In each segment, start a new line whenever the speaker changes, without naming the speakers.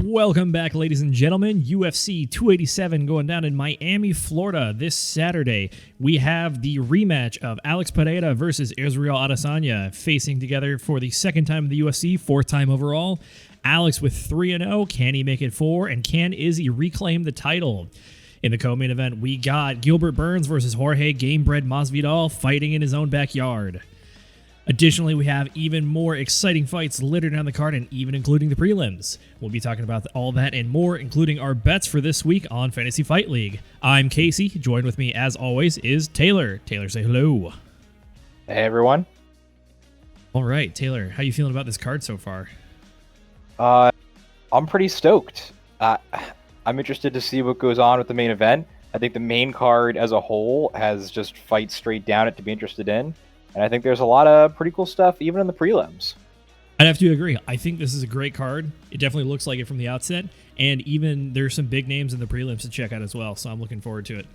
Welcome back, ladies and gentlemen. UFC 287 going down in Miami, Florida this Saturday. We have the rematch of Alex Pereira versus Israel Adesanya facing together for the second time in the UFC, fourth time overall. Alex with 3-0. Can he make it 4? And can Izzy reclaim the title? In the co-main event, we got Gilbert Burns versus Jorge Gamebred Masvidal fighting in his own backyard. Additionally, we have even more exciting fights littered down the card and even including the prelims. We'll be talking about all that and more, including our bets for this week on Fantasy Fight League. I'm Casey. Joined with me, as always, is Taylor. Taylor, say hello.
Hey, everyone.
All right, Taylor, how you feeling about this card so far?
I'm pretty stoked. I'm interested to see what goes on with the main event. I think the main card as a whole has just fights straight down it to be interested in. And I think there's a lot of pretty cool stuff even in the prelims.
I'd have to agree. I think this is a great card. It definitely looks like it from the outset. And even there's some big names in the prelims to check out as well. So I'm looking forward to it.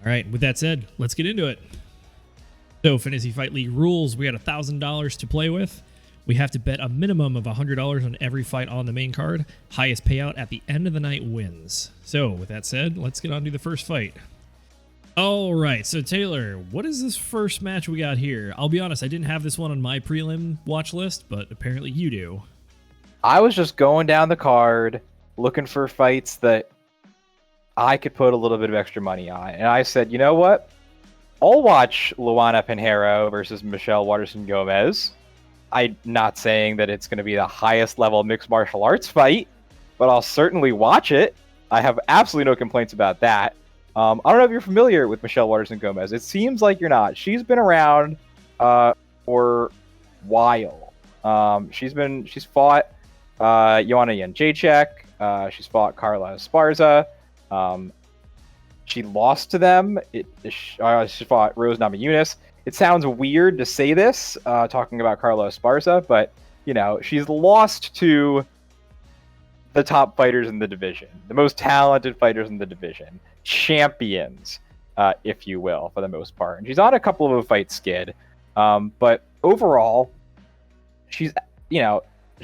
All right, with that said, let's get into it. So Fantasy Fight League rules, we got $1,000 to play with. We have to bet a minimum of $100 on every fight on the main card. Highest payout at the end of the night wins. So with that said, let's get on to the first fight. All right, so Taylor, what is this first match we got here? I'll be honest, I didn't have this one on my prelim watch list, but apparently you do.
I was just going down the card, looking for fights that I could put a little bit of extra money on. And I said, you know what? I'll watch Luana Pinheiro versus Michelle Waterson-Gomez. I'm not saying that it's going to be the highest level mixed martial arts fight, but I'll certainly watch it. I have absolutely no complaints about that. I don't know if you're familiar with Michelle Waterson-Gomez. It seems like you're not. She's been around for a while. She's fought Joanna Jędrzejczyk. She's fought Carla Esparza. She lost to them. She fought Rose Namajunas. It sounds weird to say this, talking about Carla Esparza, but you know she's lost to the top fighters in the division, the most talented fighters in the division. Champions, if you will, for the most part. And she's on a couple of a fight skid. But overall, she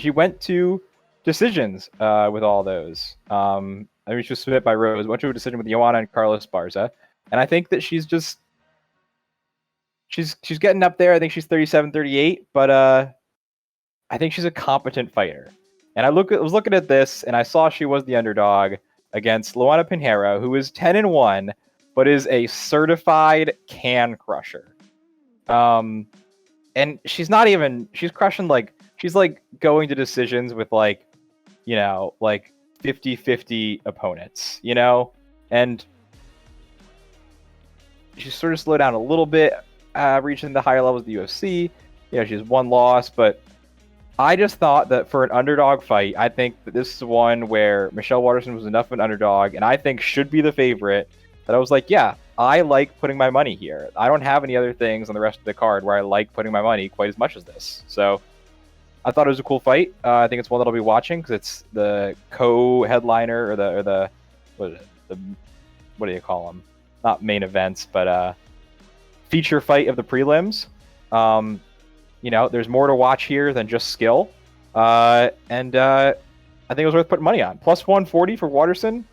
went to decisions with all those. I mean, she was submitted by Rose, went to a decision with Joanna and Carlos Esparza. And I think that she's getting up there. I think she's 37, 38, but I think she's a competent fighter. And I was looking at this, and I saw she was the underdog against Luana Pinheiro, who is 10-1, but is a certified can crusher. And she's crushing she's going to decisions with 50-50 opponents, and she's sort of slowed down a little bit, reaching the higher levels of the UFC. She has one loss, but I just thought that for an underdog fight, I think that this is one where Michelle Waterson was enough of an underdog, and I think should be the favorite, that I was like, yeah, I like putting my money here. I don't have any other things on the rest of the card where I like putting my money quite as much as this. So I thought it was a cool fight. I think it's one that I'll be watching because it's the co-headliner or what do you call them? Not main events, but feature fight of the prelims. There's more to watch here than just skill. I think it was worth putting money on. Plus 140 for Waterson.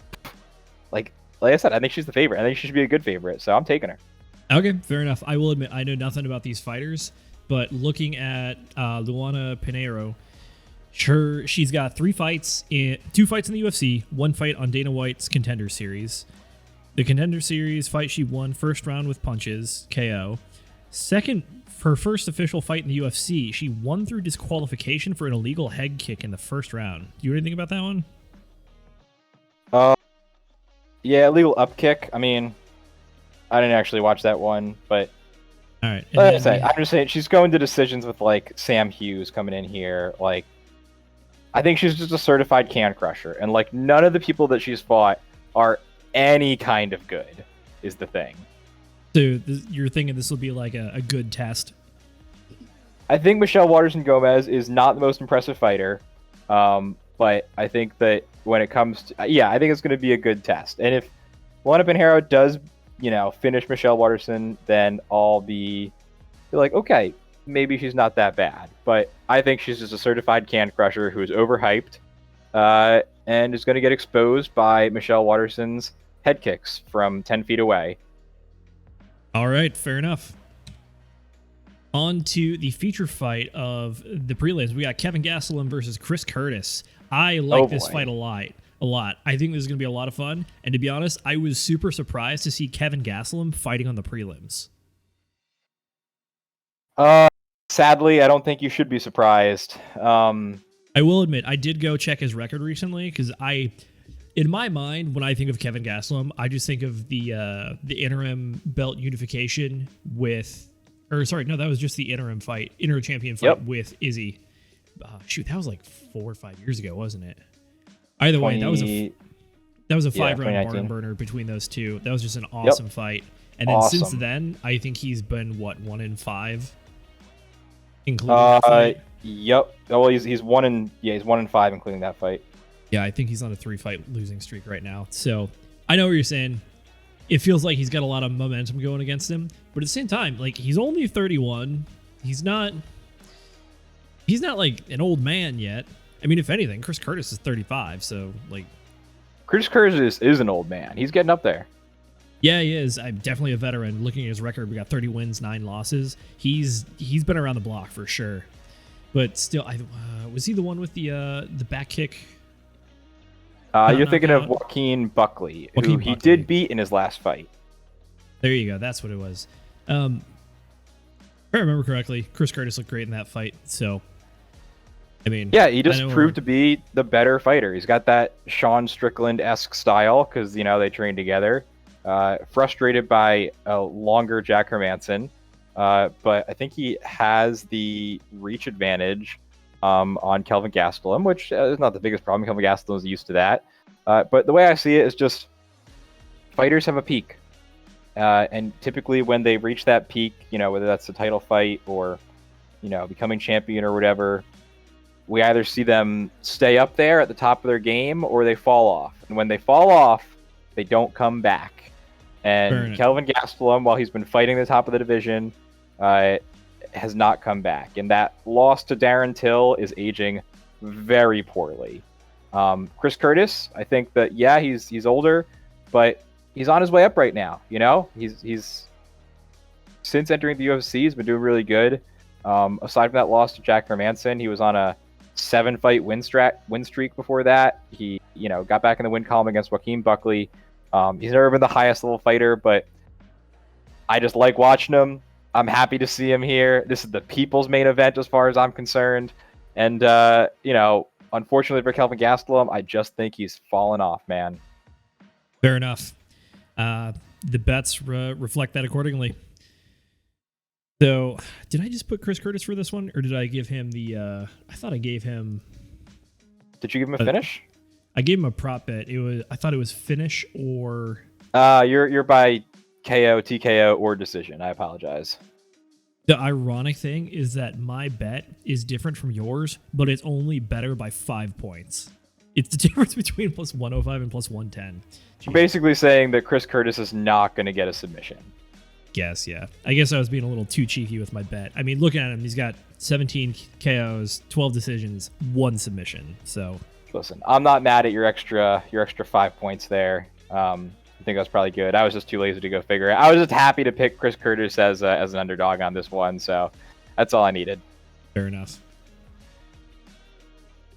Like I said, I think she's the favorite. I think she should be a good favorite, so I'm taking her.
Okay, fair enough. I will admit, I know nothing about these fighters, but looking at Luana Pinheiro, she's got 2 fights in the UFC, 1 fight on Dana White's Contender Series. The Contender Series fight she won first round with punches, KO. Her first official fight in the UFC, she won through disqualification for an illegal head kick in the first round. Do you know anything about that one?
Yeah, illegal up kick. I mean, I didn't actually watch that one, but
all right.
I'm just saying she's going to decisions with Sam Hughes coming in here. I think she's just a certified can crusher, and none of the people that she's fought are any kind of good. Is the thing.
So you're thinking this will be a good test?
I think Michelle Waterson-Gomez is not the most impressive fighter, but I think that when it comes to... I think it's going to be a good test. And if Luana Pinheiro does, finish Michelle Waterson, then I'll be okay, maybe she's not that bad. But I think she's just a certified can crusher who is overhyped. and is going to get exposed by Michelle Waterson's head kicks from 10 feet away.
All right, fair enough. On to the feature fight of the prelims. We got Kevin Gastelum versus Chris Curtis. I like this fight a lot. I think this is going to be a lot of fun. And to be honest, I was super surprised to see Kevin Gastelum fighting on the prelims.
Sadly, I don't think you should be surprised.
I will admit, I did go check his record recently because in my mind, when I think of Kevin Gastelum, I just think of the interim belt unification with, or sorry, no, that was just the interim champion fight with Izzy. Shoot, that was like 4 or 5 years ago, wasn't it? Either way, that was a 5-round barn burner between those two. That was just an awesome fight. And then since then, I think he's been 1-5, including that fight.
Yep. Well, he's 1-5, including that fight.
Yeah, I think he's on a 3-fight losing streak right now. So I know what you're saying. It feels like he's got a lot of momentum going against him, but at the same time, like, he's only 31. He's not like an old man yet. I mean, if anything, Chris Curtis is 35, so like,
Chris Curtis is an old man. He's getting up there.
Yeah, he is. I'm definitely a veteran. Looking at his record, we got 30 wins, 9 losses. He's been around the block for sure. But still, was he the one with the back kick?
You're thinking of Joaquin Buckley, who he did beat in his last fight.
There you go. That's what it was. If I remember correctly, Chris Curtis looked great in that fight. So, I mean,
yeah, he just proved to be the better fighter. He's got that Sean Strickland-esque style because, they trained together. Frustrated by a longer Jack Hermanson, but I think he has the reach advantage on Kelvin Gastelum, which is not the biggest problem. Kelvin Gastelum is used to that. But the way I see it is just fighters have a peak. And typically when they reach that peak, whether that's a title fight or, becoming champion or whatever, we either see them stay up there at the top of their game or they fall off. And when they fall off, they don't come back. And Kelvin Gastelum, while he's been fighting the top of the division, has not come back. And that loss to Darren Till is aging very poorly. Chris Curtis, I think that, he's older, but he's on his way up right now. He's since entering the UFC, he's been doing really good. Aside from that loss to Jack Hermanson, he was on a 7-fight win streak before that. He, got back in the win column against Joaquin Buckley. He's never been the highest level fighter, but I just like watching him. I'm happy to see him here. This is the people's main event as far as I'm concerned. And, unfortunately for Kelvin Gastelum, I just think he's fallen off, man.
Fair enough. The bets reflect that accordingly. So, did I just put Chris Curtis for this one, or did I give him the? I thought I gave him.
Did you give him a finish?
I gave him a prop bet. I thought it was finish or.
You're by KO, TKO, or decision. I apologize.
The ironic thing is that my bet is different from yours, but it's only better by 5 points. It's the difference between plus 105 and plus 110.
Jeez. Basically saying that Chris Curtis is not going to get a submission.
Guess, yeah. I guess I was being a little too cheeky with my bet. I mean, looking at him, he's got 17 KOs, 12 decisions, 1 submission. So,
listen, I'm not mad at your extra 5 points there. I think that's probably good. I was just too lazy to go figure it. I was just happy to pick Chris Curtis as an underdog on this one, so that's all I needed.
Fair enough.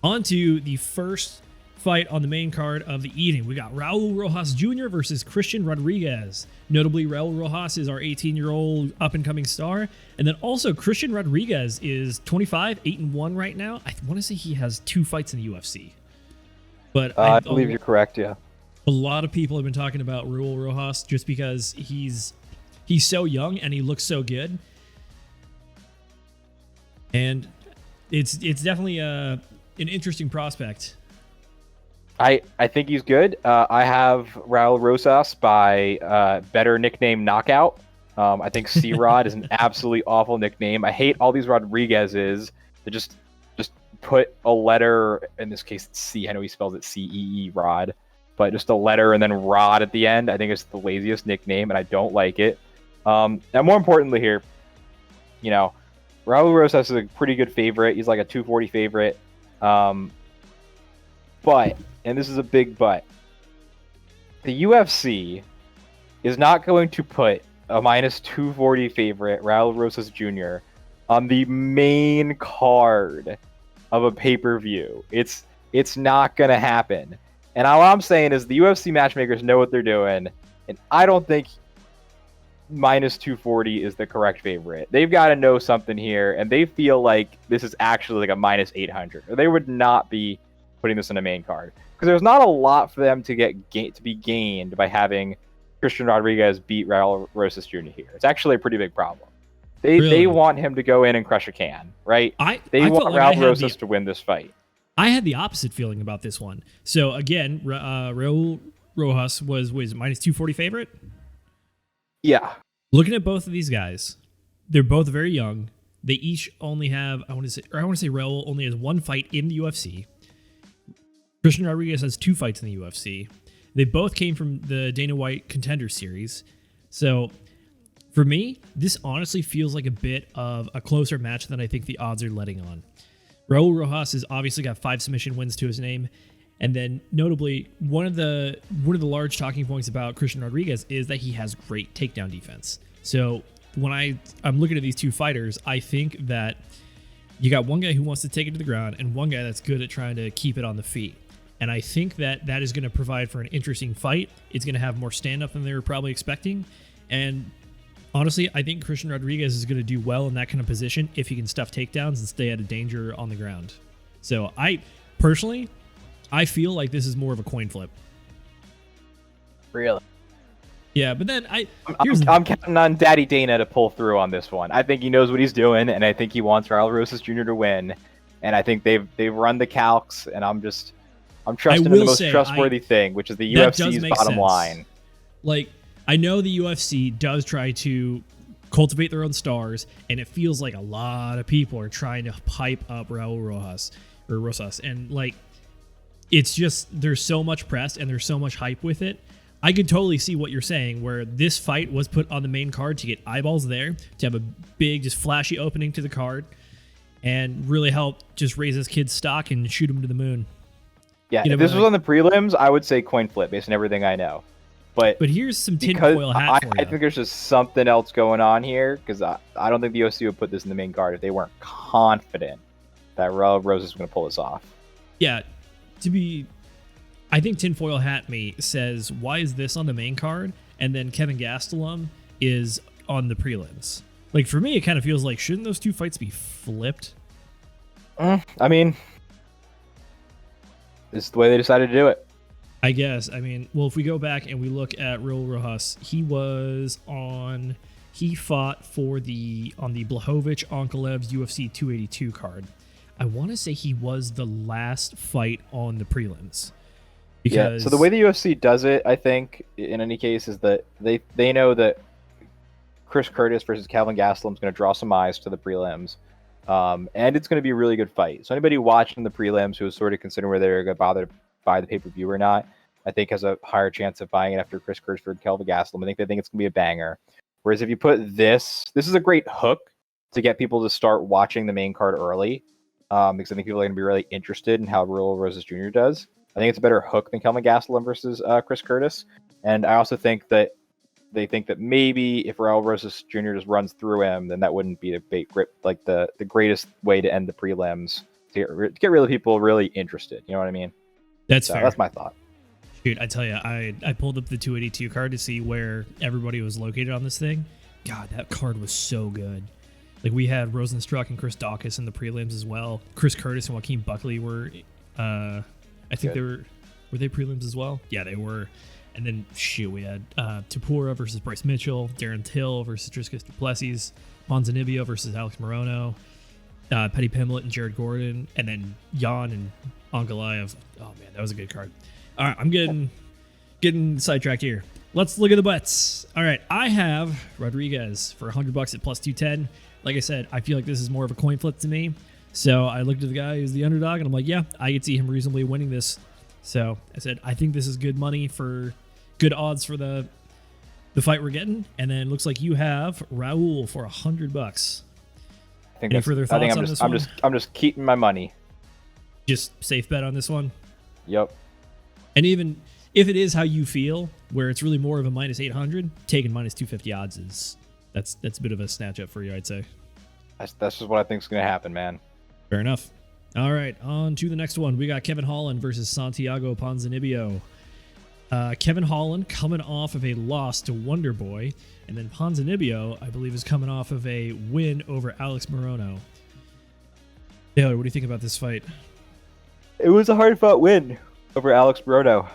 On to the first fight on the main card of the evening. We got Raul Rojas Jr. versus Christian Rodriguez. Notably, Raul Rojas is our 18-year-old up-and-coming star. And then also, Christian Rodriguez is 25, 8-1 right now. I want to say he has 2 fights in the UFC. But
I believe you're correct, yeah.
A lot of people have been talking about Raul Rojas just because he's so young and he looks so good. And it's definitely an interesting prospect.
I think he's good. I have Raul Rosas by better nickname Knockout. I think C-Rod is an absolutely awful nickname. I hate all these Rodriguez's that just put a letter, in this case it's C. I know he spells it C-E-E, Rod. But just a letter and then Rod at the end. I think it's the laziest nickname, and I don't like it. And more importantly here, Raul Rosas is a pretty good favorite. He's like a 240 favorite. But But, and this is a big but, the UFC is not going to put a minus 240 favorite, Raul Rosas Jr., on the main card of a pay-per-view. It's not going to happen. And all I'm saying is the UFC matchmakers know what they're doing, and I don't think minus 240 is the correct favorite. They've got to know something here, and they feel like this is actually like a minus 800, or they would not be putting this in a main card, because there's not a lot for them to be gained by having Christian Rodriguez beat Raul Rosas Jr. here. It's actually a pretty big problem. They want him to go in and crush a can, right? They want Raul Rosas to win this fight.
I had the opposite feeling about this one. So again, Raul Rojas was minus 240 favorite.
Yeah.
Looking at both of these guys, they're both very young. They each only have, I want to say Raul only has one fight in the UFC. Christian Rodriguez has 2 fights in the UFC. They both came from the Dana White Contender Series. So for me, this honestly feels like a bit of a closer match than I think the odds are letting on. Raul Rojas has obviously got 5 submission wins to his name. And then notably, one of the large talking points about Christian Rodriguez is that he has great takedown defense. So when I'm looking at these two fighters, I think that you got one guy who wants to take it to the ground and one guy that's good at trying to keep it on the feet. And I think that is going to provide for an interesting fight. It's going to have more stand-up than they were probably expecting. And honestly, I think Christian Rodriguez is going to do well in that kind of position if he can stuff takedowns and stay out of danger on the ground. So I feel like this is more of a coin flip.
Really?
Yeah, but then
I'm counting on Daddy Dana to pull through on this one. I think he knows what he's doing, and I think he wants Raul Rosas Jr. to win. And I think they've run the calcs, and I'm trusting in the most trustworthy thing, which is the UFC's bottom line.
Like, I know the UFC does try to cultivate their own stars, and it feels like a lot of people are trying to hype up Raul Rosas, and like, it's just there's so much press and there's so much hype with it. I could totally see what you're saying, where this fight was put on the main card to get eyeballs there, to have a big, just flashy opening to the card, and really help just raise this kid's stock and shoot him to the moon.
Yeah, if this was on the prelims, I would say coin flip based on everything I know. But
here's some tinfoil hat for you.
I think there's just something else going on here, because I don't think the UFC would put this in the main card if they weren't confident that Raul Rosas was going to pull this off.
Yeah, I think tinfoil hat me says, why is this on the main card? And then Kevin Gastelum is on the prelims. Like, for me, it kind of feels like, shouldn't those two fights be flipped?
I mean, this is the way they decided to do it.
I guess. I mean, well, if we go back and we look at Raul Rojas, he fought on the Blachowicz-Onkalev's UFC 282 card. I want to say he was the last fight on the prelims.
Yeah, so the way the UFC does it, I think, in any case, is that they know that Chris Curtis versus Calvin Gastelum is going to draw some eyes to the prelims, and it's going to be a really good fight. So anybody watching the prelims who is sort of considering whether they're going to bother to buy the pay-per-view or not, I think has a higher chance of buying it after Chris Curtis versus Calvin Gastelum. I think they think it's going to be a banger. Whereas if you put this is a great hook to get people to start watching the main card early, because I think people are going to be really interested in how Raul Rosas Jr. does. I think it's a better hook than Calvin Gastelum versus Chris Curtis. And I also think that they think that maybe if Raul Rosas Jr. just runs through him, then that wouldn't be the greatest way to end the prelims to get really people really interested. You know what I mean?
That's fair.
That's my thought.
Dude, I tell you, I pulled up the 282 card to see where everybody was located on this thing. God, that card was so good. Like, we had Rosenstruck and Chris Dawkins in the prelims as well. Chris Curtis and Joaquin Buckley were, I think were they prelims as well? Yeah, they were. And then, we had Tapura versus Bryce Mitchell, Darren Till versus Dricus du Plessis, Ponzinibbio versus Alex Morono, Petty Pimblett and Jared Gordon, and then Jan and Ankalaev. Oh, man, that was a good card. All right, I'm getting sidetracked here. Let's look at the bets. All right, I have Rodriguez for $100 at plus 210. Like I said, I feel like this is more of a coin flip to me. So I looked at the guy who's the underdog, and I'm like, yeah, I could see him reasonably winning this. So I said, I think this is good money for good odds for the fight we're getting. And then it looks like you have Raul for $100. Any further thoughts on this one?
I'm just keeping my money.
Just safe bet on this one?
Yep.
And even if it is how you feel, where it's really more of a minus 800, taking minus 250 odds is that's a bit of a snatch up for you, I'd say.
That's just what I think is going to happen, man.
Fair enough. All right, on to the next one. We got Kevin Holland versus Santiago Ponzinibbio. Kevin Holland coming off of a loss to Wonder Boy, and then Ponzinibbio, I believe, is coming off of a win over Alex Morono. Taylor, what do you think about this fight?
It was a hard-fought win over Alex Morono,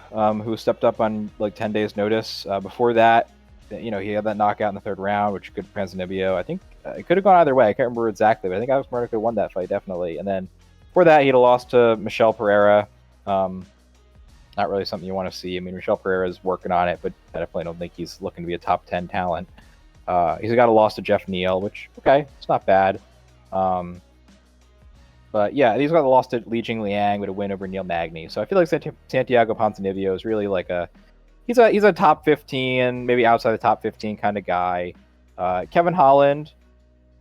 who stepped up on like 10 days' notice. Before that, he had that knockout in the third round, which good for Ponzinibbio. I think it could have gone either way. I can't remember exactly, but I think Alex Morono could have won that fight, definitely. And then before that, he had a loss to Michel Pereira. Not really something you want to see. I mean, Michel Pereira is working on it, but I definitely don't think he's looking to be a top 10 talent. He's got a loss to Jeff Neal, which, okay, it's not bad. But yeah, he's got a loss to Li Jing Liang with a win over Neil Magny. So I feel like Santiago Ponzinibbio is really like he's a top 15, maybe outside the top 15 kind of guy. Kevin Holland,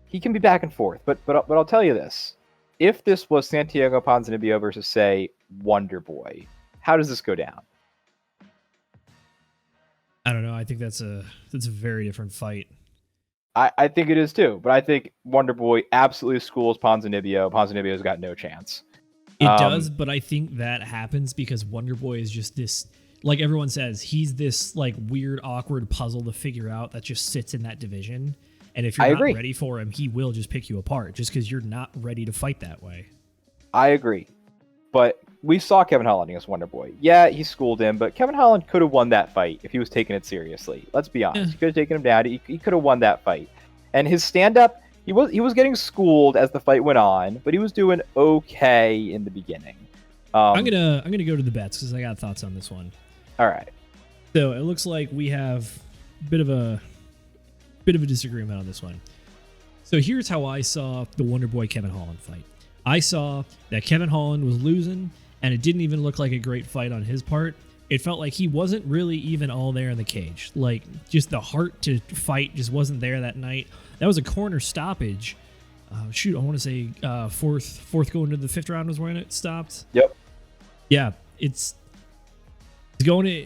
he can be back and forth, but I'll tell you this: if this was Santiago Ponzinibbio versus, say, Wonder Boy, how does this go down?
I don't know. I think that's a very different fight.
I think it is too, but I think Wonder Boy absolutely schools Ponzinibbio. Ponzinibbio's got no chance.
It does, but I think that happens because Wonder Boy is just this, like everyone says, he's this like weird, awkward puzzle to figure out that just sits in that division. And if you're not ready for him, he will just pick you apart just because you're not ready to fight that way. I
agree. But we saw Kevin Holland against Wonder Boy. Yeah, he schooled him, but Kevin Holland could have won that fight if he was taking it seriously. Let's be honest. He could have taken him down. He could have won that fight. And his stand-up, he was getting schooled as the fight went on, but he was doing okay in the beginning.
I'm gonna go to the bets because I got thoughts on this one.
All right.
So it looks like we have a bit of a disagreement on this one. So here's how I saw the Wonder Boy Kevin Holland fight. I saw that Kevin Holland was losing, and it didn't even look like a great fight on his part. It felt like he wasn't really even all there in the cage. Like, just the heart to fight just wasn't there that night. That was a corner stoppage. I want to say fourth going to the fifth round was when it stopped.
Yep.
Yeah, it's going to...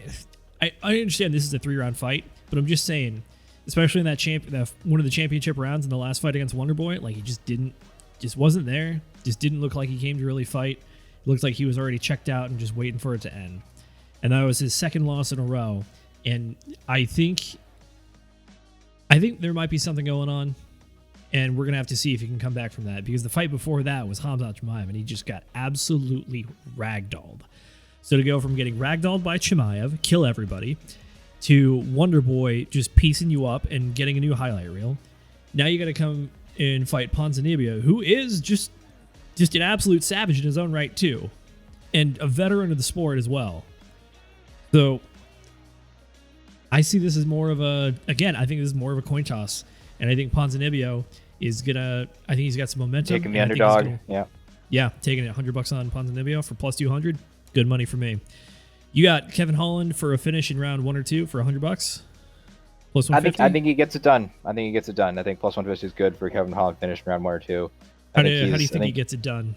I understand this is a 3-round fight, but I'm just saying, especially in that one of the championship rounds in the last fight against Wonder Boy, like, he just wasn't there. Just didn't look like he came to really fight. It looked like he was already checked out and just waiting for it to end. And that was his second loss in a row. And I think there might be something going on. And we're going to have to see if he can come back from that. Because the fight before that was Khamzat Chimaev, and he just got absolutely ragdolled. So to go from getting ragdolled by Chimaev, kill everybody, to Wonder Boy just piecing you up and getting a new highlight reel. Now you got to come and fight Ponzinibbio, who is just an absolute savage in his own right too, and a veteran of the sport as well. So I see this as more of I think this is more of a coin toss, and I think Ponzinibbio is gonna. I think he's got some momentum.
Taking the underdog.
Yeah, taking it $100 on Ponzinibbio for plus 200. Good money for me. You got Kevin Holland for a finish in round 1 or 2 for $100. Plus 150.
I think he gets it done. I think plus 150 is good for Kevin Holland finish in round 1 or 2.
How do you think he gets it done?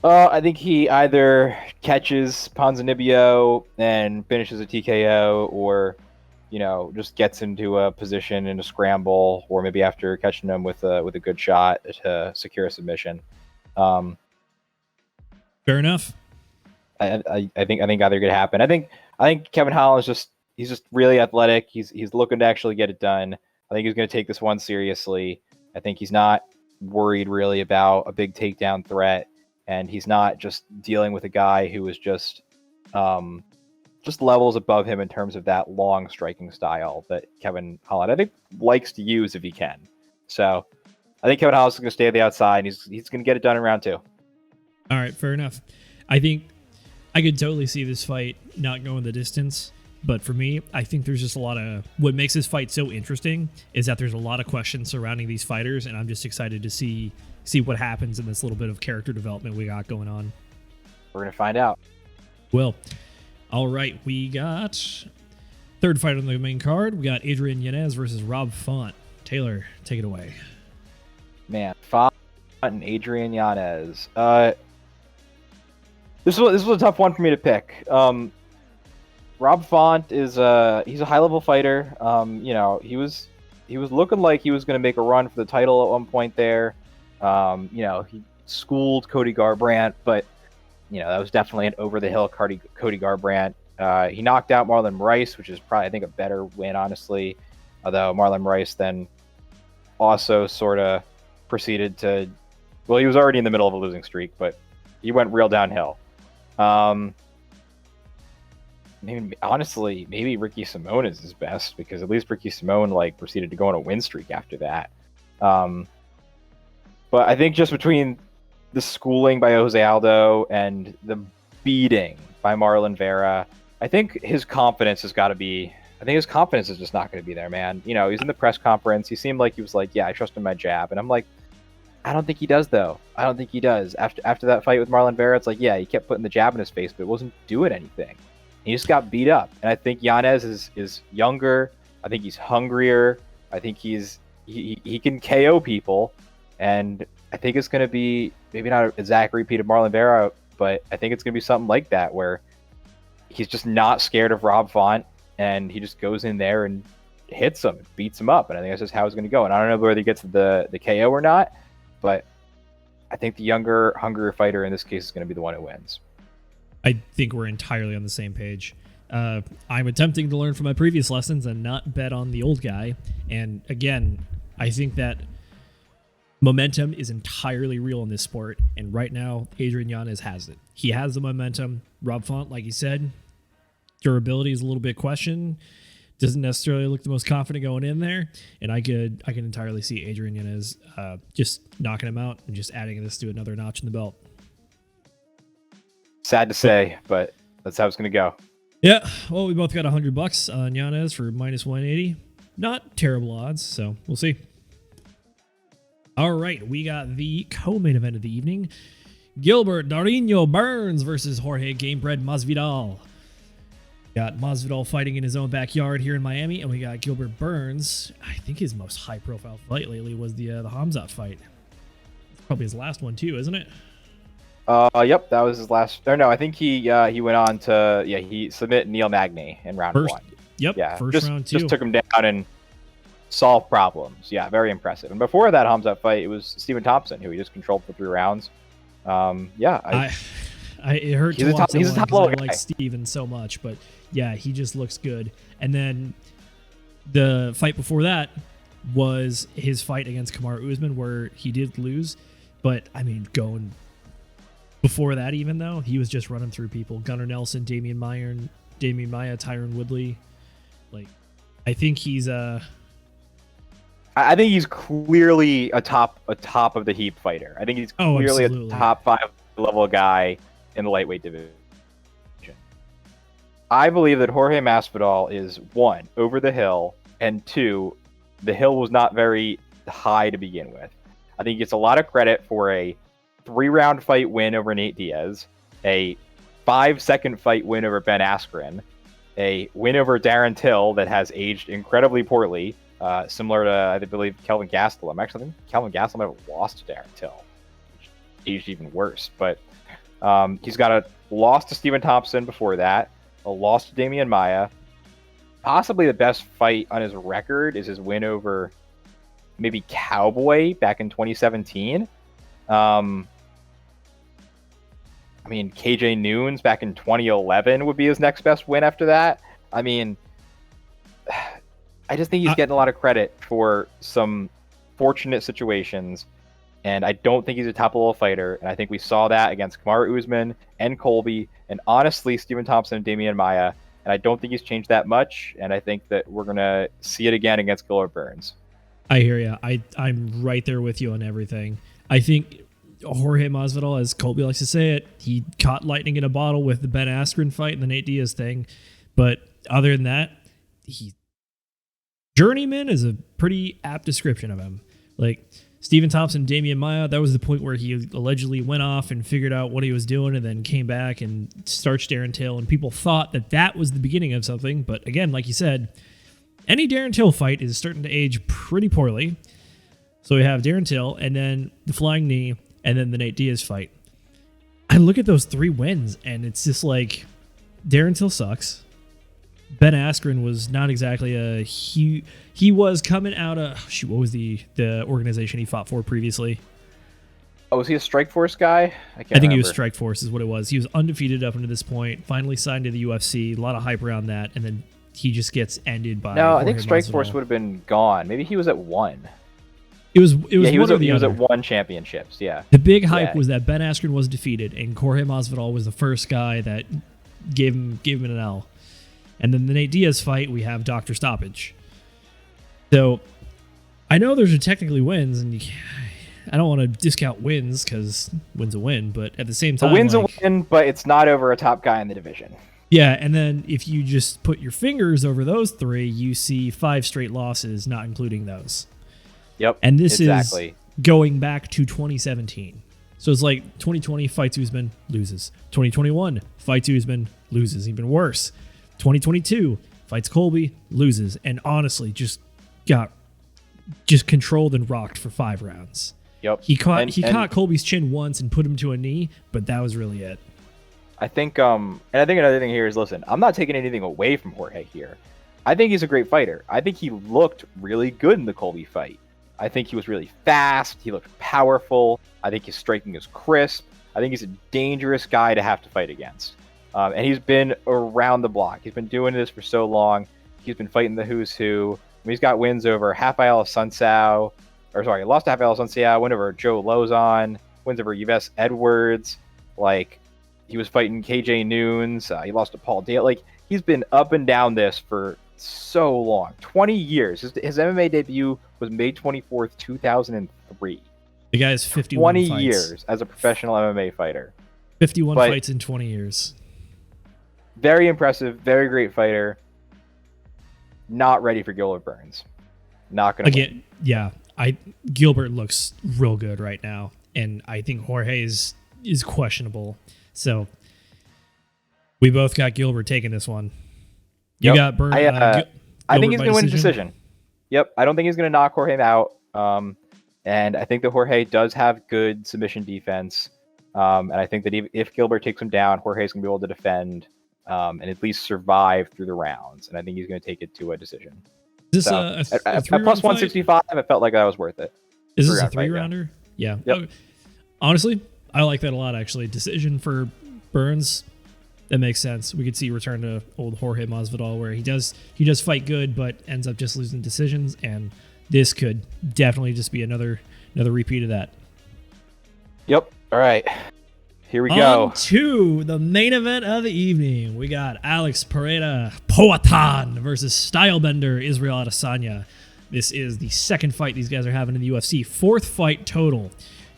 I think he either catches Ponzinibbio and finishes a TKO, or just gets into a position in a scramble, or maybe after catching him with a good shot to secure a submission.
Fair enough.
I think either could happen. I think Kevin Holland he's just really athletic. He's looking to actually get it done. I think he's going to take this one seriously. I think he's not worried really about a big takedown threat, and he's not just dealing with a guy who is just levels above him in terms of that long striking style that Kevin Holland, I think, likes to use if he can. So I think Kevin Holland's going to stay at the outside, and he's going to get it done in round 2.
All right, fair enough. I think I could totally see this fight not going the distance. But for me, I think there's just a lot of... What makes this fight so interesting is that there's a lot of questions surrounding these fighters, and I'm just excited to see what happens in this little bit of character development we got going on.
We're going to find out.
Well, all right, we got third fight on the main card. We got Adrian Yanez versus Rob Font. Taylor, take it away.
Man, Font and Adrian Yanez. this was a tough one for me to pick. Rob Font is he's a high level fighter. He was looking like he was going to make a run for the title at one point there. He schooled Cody Garbrandt, but that was definitely an over the hill Cody Garbrandt. He knocked out Marlon Rice, which is probably, I think, a better win, honestly. Although Marlon Rice then also sort of proceeded to, well, he was already in the middle of a losing streak, but he went real downhill. Maybe Ricky Simone is his best, because at least Ricky Simone proceeded to go on a win streak after that. But I think just between the schooling by Jose Aldo and the beating by Marlon Vera, I think his confidence is just not going to be there, man. He's in the press conference. He seemed like he was like, yeah, I trust in my jab. And I'm like, I don't think he does, though. I don't think he does. After that fight with Marlon Vera, it's like, yeah, he kept putting the jab in his face, but it wasn't doing anything. He just got beat up. And I think Yanez is younger. I think he's hungrier. I think he can KO people. And I think it's going to be maybe not an exact repeat of Marlon Vera, but I think it's going to be something like that, where he's just not scared of Rob Font, and he just goes in there and hits him, beats him up. And I think that's just how it's going to go. And I don't know whether he gets the KO or not, but I think the younger, hungrier fighter in this case is going to be the one who wins.
I think we're entirely on the same page. I'm attempting to learn from my previous lessons and not bet on the old guy. And again, I think that momentum is entirely real in this sport. And right now, Adrian Yanez has it. He has the momentum. Rob Font, like you said, durability is a little bit questioned. Doesn't necessarily look the most confident going in there. And I can entirely see Adrian Yanez just knocking him out and just adding this to another notch in the belt.
Sad to say, but that's how it's going to go.
Yeah, well, we both got $100 on Yanez for minus 180. Not terrible odds, so we'll see. All right, we got the co-main event of the evening. Gilbert Darino Burns versus Jorge Gamebred Masvidal. Got Masvidal fighting in his own backyard here in Miami, and we got Gilbert Burns. I think his most high-profile fight lately was the Hamzat fight. It's probably his last one too, isn't it?
Yep, that was his last. Or no, I think he went on to he submit Neil Magny in round one.
Yep,
yeah,
first round too.
Just took him down and solved problems. Yeah, very impressive. And before that Hamzat fight, it was Stephen Thompson who he just controlled for 3 rounds. It
hurt to watch
he's a top level guy.
I like Steven so much, but yeah, he just looks good. And then the fight before that was his fight against Kamaru Usman, where he did lose. But I mean, going before that, even though he was just running through people, Gunnar Nelson, Damian Maya, Tyron Woodley. I think he's
I think he's clearly a top of the heap fighter. I think he's clearly a top 5 level guy in the lightweight division. I believe that Jorge Masvidal is 1, over the hill, and 2, the hill was not very high to begin with. I think he gets a lot of credit for a 3-round fight win over Nate Diaz, a 5-second fight win over Ben Askren, a win over Darren Till that has aged incredibly poorly, similar to, I believe, Kelvin Gastelum. Actually, I think Kelvin Gastelum might have lost to Darren Till, which aged even worse. But he's got a loss to Stephen Thompson before that, a loss to Damian Maya. Possibly the best fight on his record is his win over maybe Cowboy back in 2017. I mean, KJ Noons back in 2011 would be his next best win after that. I mean, I just think he's getting a lot of credit for some fortunate situations, and I don't think he's a top-level fighter, and I think we saw that against Kamaru Usman and Colby, and honestly, Stephen Thompson and Damian Maya, and I don't think he's changed that much, and I think that we're going to see it again against Gilbert Burns.
I hear you. I'm right there with you on everything. I think Jorge Masvidal, as Colby likes to say it, he caught lightning in a bottle with the Ben Askren fight and the Nate Diaz thing. But other than that, journeyman is a pretty apt description of him. Like Stephen Thompson, Damian Maya, that was the point where he allegedly went off and figured out what he was doing and then came back and starched Darren Till. And people thought that was the beginning of something. But again, like you said, any Darren Till fight is starting to age pretty poorly. So we have Darren Till and then the flying knee and then the Nate Diaz fight. I look at those 3 wins, and it's just like Darren Till sucks. Ben Askren was not exactly a he was coming out of what was the organization he fought for previously?
Oh, was he a Strikeforce guy?
I think he was Strikeforce is what it was. He was undefeated up until this point, finally signed to the UFC, a lot of hype around that, and then he just gets ended by
No, I think
Jorge
Strikeforce
Masvidal.
would have been gone. Maybe he was at 1.
It was
he
one or the
was
other.
at 1 championships, yeah.
The big hype was that Ben Askren was defeated, and Jorge Masvidal was the first guy that gave him an L. And then the Nate Diaz fight, we have Dr. Stoppage. So I know those are technically wins, and I don't want to discount wins because win's a win, but at the same time,
a win's a win, but it's not over a top guy in the division.
Yeah, and then if you just put your fingers over those 3, you see 5 straight losses, not including those.
Yep.
And this is going back to 2017. So it's like 2020 fights Usman, loses. 2021 fights Usman, loses. Even worse. 2022 fights Colby, loses. And honestly, just got controlled and rocked for 5 rounds.
Yep.
He caught Colby's chin once and put him to a knee, but that was really it.
I think another thing here is, listen, I'm not taking anything away from Jorge here. I think he's a great fighter. I think he looked really good in the Colby fight. I think he was really fast. He looked powerful. I think his striking is crisp. I think he's a dangerous guy to have to fight against. And he's been around the block. He's been doing this for so long. He's been fighting the who's who. I mean, he's got wins over Rafael Sunsao. He lost to Rafael Sunsao, win over Joe Lozon, wins over Yves Edwards. Like, he was fighting KJ Noons. He lost to Paul Dale. Like, he's been up and down this for so long. 20 years. His MMA debut was May 24th, 2003.
The guy's 51
20
fights.
years as a professional MMA fighter.
51 fights in 20 years.
Very impressive. Very great fighter. Not ready for Gilbert Burns. Not going to win.
Yeah. Gilbert looks real good right now, and I think Jorge is questionable. So we both got Gilbert taking this one. You got Burns.
I think he's going to win a decision. Yep. I don't think he's going to knock Jorge out. And I think that Jorge does have good submission defense. And I think that if Gilbert takes him down, Jorge's going to be able to defend and at least survive through the rounds. And I think he's going to take it to a decision.
Is this
at plus 165, I felt like that was worth it.
Is this a 3-rounder? Yeah.
Yep.
Honestly, I like that a lot, actually. Decision for Burns, that makes sense. We could see return to old Jorge Masvidal, where he does fight good, but ends up just losing decisions, and this could definitely just be another repeat of that.
Yep. All right. Here we go.
On to the main event of the evening. We got Alex Pereira Poatan versus Stylebender Israel Adesanya. This is the second fight these guys are having in the UFC. 4th fight total.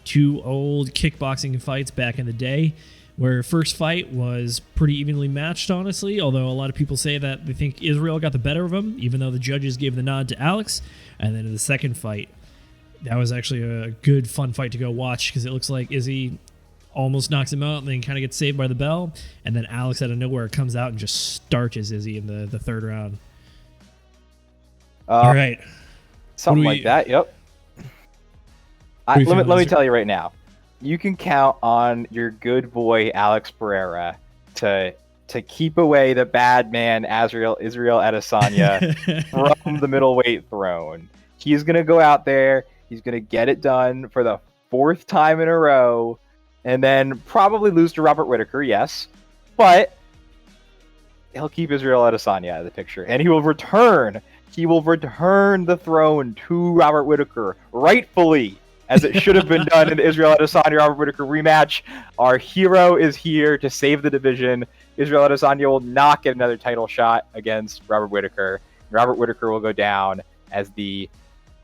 2 old kickboxing fights back in the day, where first fight was pretty evenly matched, honestly, although a lot of people say that they think Israel got the better of him, even though the judges gave the nod to Alex. And then in the second fight, that was actually a good, fun fight to go watch, because it looks like Izzy almost knocks him out and then kind of gets saved by the bell, and then Alex out of nowhere comes out and just starches Izzy in the 3rd round. All right.
Something like that, yep. Let me tell you right now, you can count on your good boy Alex Pereira to keep away the bad man Israel Adesanya from the middleweight throne. He's going to go out there, he's going to get it done for the 4th time in a row, and then probably lose to Robert Whittaker, yes, but he'll keep Israel Adesanya out of the picture, and he will return the throne to Robert Whittaker, rightfully, as it should have been done in the Israel Adesanya-Robert Whittaker rematch. Our hero is here to save the division. Israel Adesanya will not get another title shot against Robert Whittaker. Robert Whittaker will go down as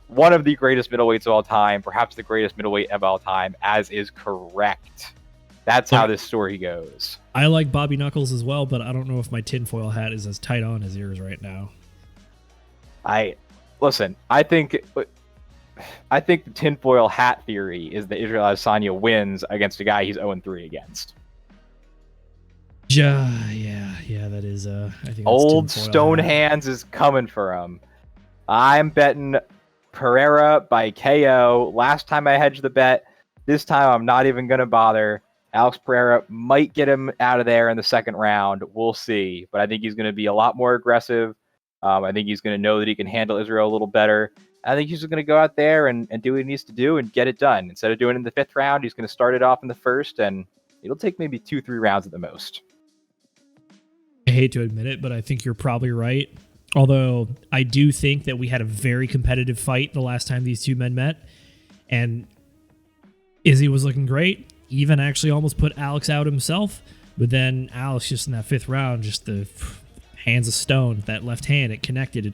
one of the greatest middleweights of all time, perhaps the greatest middleweight of all time, as is correct. That's how this story goes.
I like Bobby Knuckles as well, but I don't know if my tinfoil hat is as tight on as yours right now.
I think the tinfoil hat theory is that Israel Adesanya wins against a guy he's 0-3 against.
Yeah, that is. I think
old Stone Hands is coming for him. I'm betting Pereira by KO. Last time I hedged the bet. This time I'm not even gonna bother. Alex Pereira might get him out of there in the second round. We'll see. But I think he's going to be a lot more aggressive. I think he's going to know that he can handle Israel a little better. I think he's just going to go out there and do what he needs to do and get it done. Instead of doing it in the 5th round, he's going to start it off in the 1st, and it'll take maybe 2-3 rounds at the most.
I hate to admit it, but I think you're probably right. Although I do think that we had a very competitive fight the last time these two men met. And Izzy was looking great. Even actually almost put Alex out himself. But then Alex, just in that 5th round, just the hands of stone, that left hand, it connected.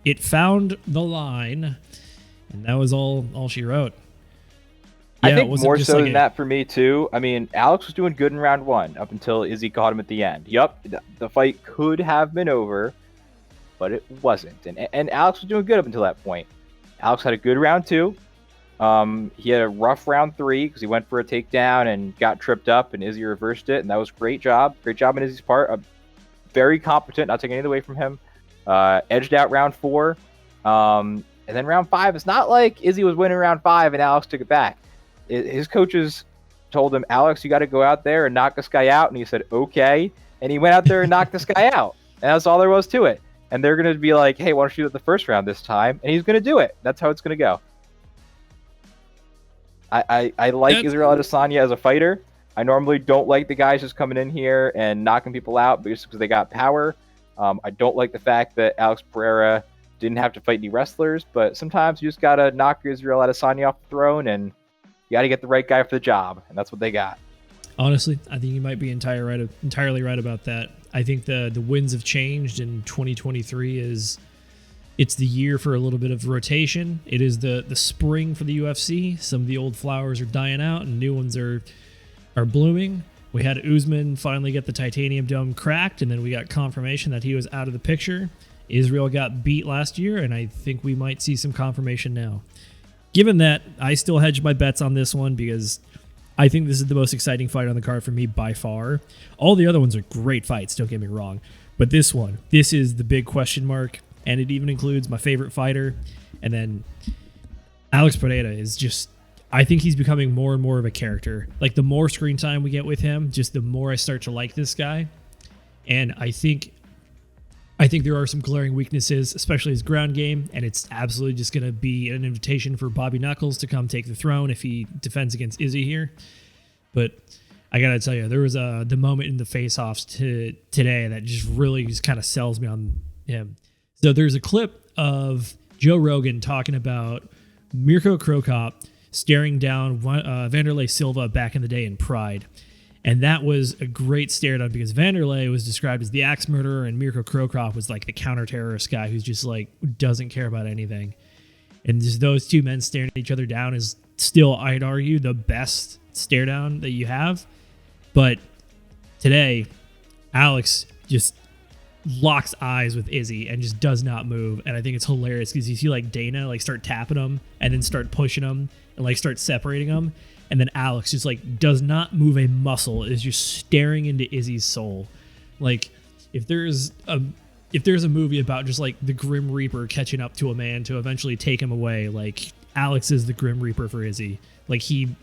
It found the line. And that was all she wrote.
I think more so than that for me, too. I mean, Alex was doing good in round 1 up until Izzy caught him at the end. Yup, the fight could have been over, but it wasn't. And Alex was doing good up until that point. Alex had a good round 2. He had a rough round 3 because he went for a takedown and got tripped up, and Izzy reversed it, and that was great job. Great job on Izzy's part. Very competent, not taking anything away from him. Edged out round 4. And then round 5, it's not like Izzy was winning round 5 and Alex took it back. His coaches told him, Alex, you got to go out there and knock this guy out. And he said, okay. And he went out there and knocked this guy out. And that's all there was to it. And they're going to be like, hey, why don't you do it the 1st round this time? And he's going to do it. That's how it's going to go. I like Israel Adesanya as a fighter. I normally don't like the guys just coming in here and knocking people out just because they got power. I don't like the fact that Alex Pereira didn't have to fight any wrestlers. But sometimes you just got to knock Israel Adesanya off the throne, and you got to get the right guy for the job, and that's what they got.
Honestly, I think you might be entirely right about that. I think the winds have changed, and 2023 it's the year for a little bit of rotation. It is the spring for the UFC. Some of the old flowers are dying out, and new ones are blooming. We had Usman finally get the titanium dome cracked, and then we got confirmation that he was out of the picture. Israel got beat last year, and I think we might see some confirmation now. Given that, I still hedged my bets on this one because I think this is the most exciting fight on the card for me by far. All the other ones are great fights, don't get me wrong. But this is the big question mark, and it even includes my favorite fighter. And then Alex Pereira is just, I think he's becoming more and more of a character. Like, the more screen time we get with him, just the more I start to like this guy. And I think there are some glaring weaknesses, especially his ground game, and it's absolutely just going to be an invitation for Bobby Knuckles to come take the throne if he defends against Izzy here. But I got to tell you, there was the moment in the face-offs today that just really just kind of sells me on him. So there's a clip of Joe Rogan talking about Mirko Cro Cop staring down Wanderlei Silva back in the day in Pride. And that was a great stare down because Wanderlei was described as the axe murderer, and Mirko Cro Cop was like the counter-terrorist guy who's just like doesn't care about anything. And just those two men staring at each other down is still, I'd argue, the best stare down that you have. But today, Alex just locks eyes with Izzy and just does not move. And I think it's hilarious because you see like Dana like start tapping him and then start pushing him and like start separating him. And then Alex just like does not move a muscle, is just staring into Izzy's soul. Like if there's a movie about just like the Grim Reaper catching up to a man to eventually take him away, like Alex is the Grim Reaper for Izzy. Like he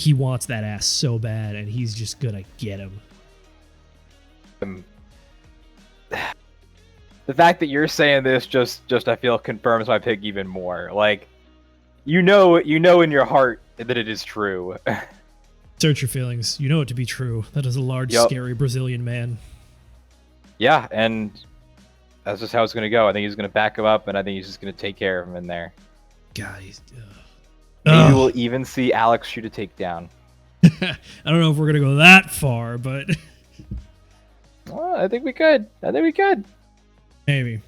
wants that ass so bad, and he's just gonna get him.
The fact that you're saying this just I feel confirms my pick even more. Like you know in your heart that it is true.
Search your feelings. You know it to be true. That is a large, scary Brazilian man. Yeah,
and that's just how it's going to go. I think he's going to back him up, and I think he's just going to take care of him in there.
God,
maybe we'll even see Alex shoot a takedown.
I don't know if we're going to go that far, but...
Well, I think we could.
Maybe.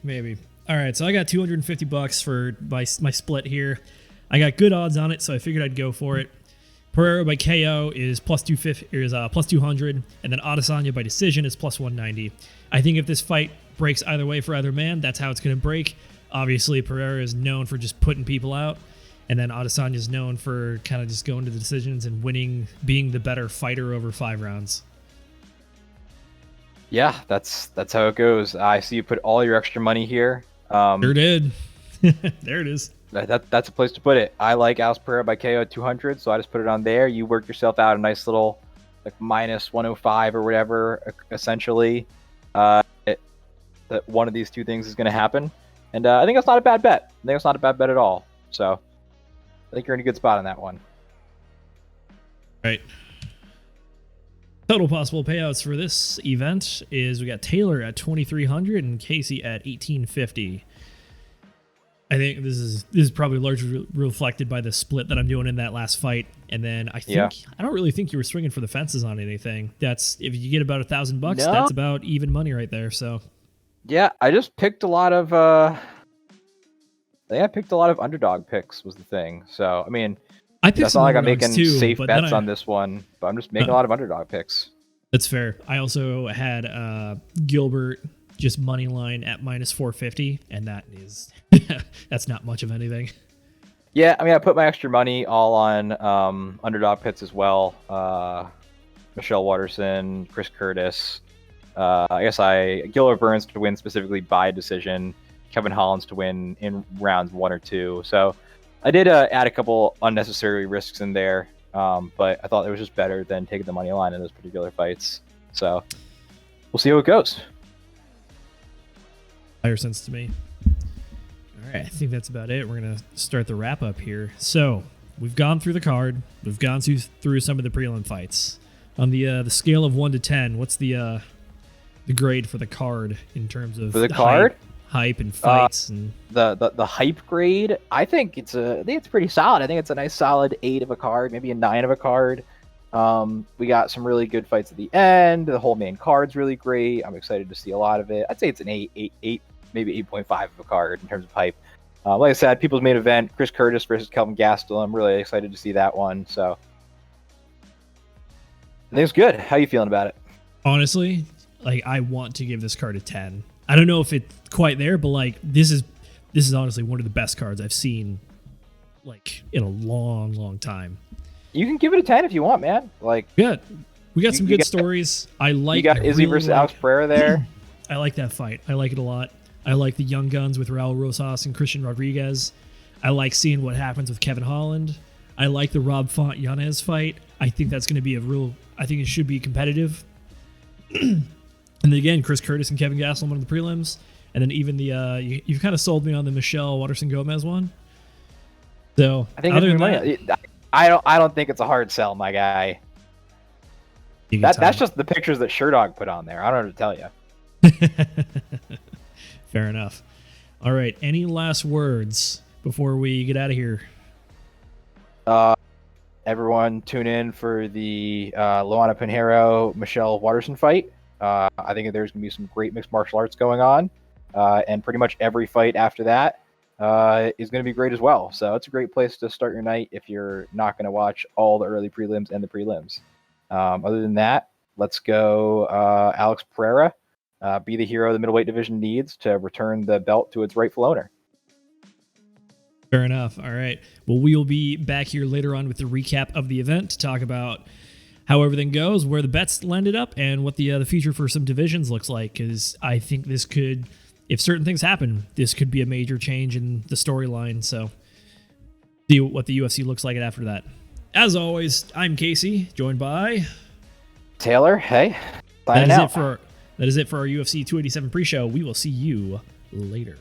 All right, so I got $250 for my split here. I got good odds on it, so I figured I'd go for it. Pereira by KO is plus 200, and then Adesanya by decision is plus 190. I think if this fight breaks either way for either man, that's how it's going to break. Obviously, Pereira is known for just putting people out, and then Adesanya is known for kind of just going to the decisions and winning, being the better fighter over 5 rounds.
Yeah, that's how it goes. I see you put all your extra money here.
Sure did. There it is.
That's a place to put it. I like Alex Pereira by KO 200, so I just put it on there. You work yourself out a nice little like minus 105 or whatever, essentially, that one of these two things is going to happen. And I think that's not a bad bet. I think it's not a bad bet at all. So I think you're in a good spot on that one.
Right. Total possible payouts for this event is we got Taylor at 2,300 and Kaci at 1,850. I think this is probably largely reflected by the split that I'm doing in that last fight. And then I don't really think you were swinging for the fences on anything. That's if you get about $1,000, that's about even money right there. So
yeah, I just picked a lot of I think I picked a lot of underdog picks was the thing. So I mean,
I picked
it's not like I'm making
too,
safe bets on this one, but I'm just making a lot of underdog picks.
That's fair. I also had Gilbert just money line at minus 450, and that is that's not much of anything.
Yeah, I mean, I put my extra money all on underdog picks as well. Michelle Waterson, Chris Curtis. I guess Gilbert Burns to win specifically by decision. Kevin Holland to win in rounds 1 or 2. So I did add a couple unnecessary risks in there, but I thought it was just better than taking the money line in those particular fights. So we'll see how it goes.
Higher sense to me. All right, I think that's about it. We're going to start the wrap up here. So we've gone through the card. We've gone through some of the prelim fights. On the scale of 1 to 10, what's the grade for the card in terms of
for the card?
Hype and fights and
the hype grade? I think it's pretty solid. I think it's a nice solid 8 of a card, maybe a 9 of a card. We got some really good fights at the end. The whole main card's really great. I'm excited to see a lot of it. I'd say it's an 8, maybe 8.5 of a card in terms of hype. Like I said, people's main event, Chris Curtis versus Kelvin Gastelum. I'm really excited to see that one. So I think it's good. How are you feeling about it?
Honestly, like I want to give this card a 10. I don't know if it's quite there, but like this is honestly one of the best cards I've seen like in a long time.
You can give it a 10 if you want, man. Like
good. We got some good stories. I like.
You got Izzy versus Alex Pereira there.
I like that fight. I like it a lot. I like the young guns with Raul Rosas and Christian Rodriguez. I like seeing what happens with Kevin Holland. I like the Rob Font Yanez fight. I think that's going to be I think it should be competitive. And then again, Chris Curtis and Kevin Gastelum one of the prelims. And then even the you've kind of sold me on the Michelle Waterson-Gomez one. So
I think I don't think it's a hard sell, my guy. That's just the pictures that Sherdog put on there. I don't know what to tell you.
Fair enough. All right. Any last words before we get out of here?
Everyone tune in for the Luana Pinheiro Michelle Waterson fight. I think there's going to be some great mixed martial arts going on. And pretty much every fight after that is going to be great as well. So it's a great place to start your night if you're not going to watch all the early prelims and the prelims. Other than that, let's go Alex Pereira. Be the hero the middleweight division needs to return the belt to its rightful owner.
Fair enough. All right. Well, we will be back here later on with the recap of the event to talk about how everything goes, where the bets landed up, and what the future for some divisions looks like. Because I think this could, if certain things happen, this could be a major change in the storyline. So see what the UFC looks like after that. As always, I'm Kaci, joined by
Taylor. Hey,
that is it for our UFC 287 pre-show. We will see you later.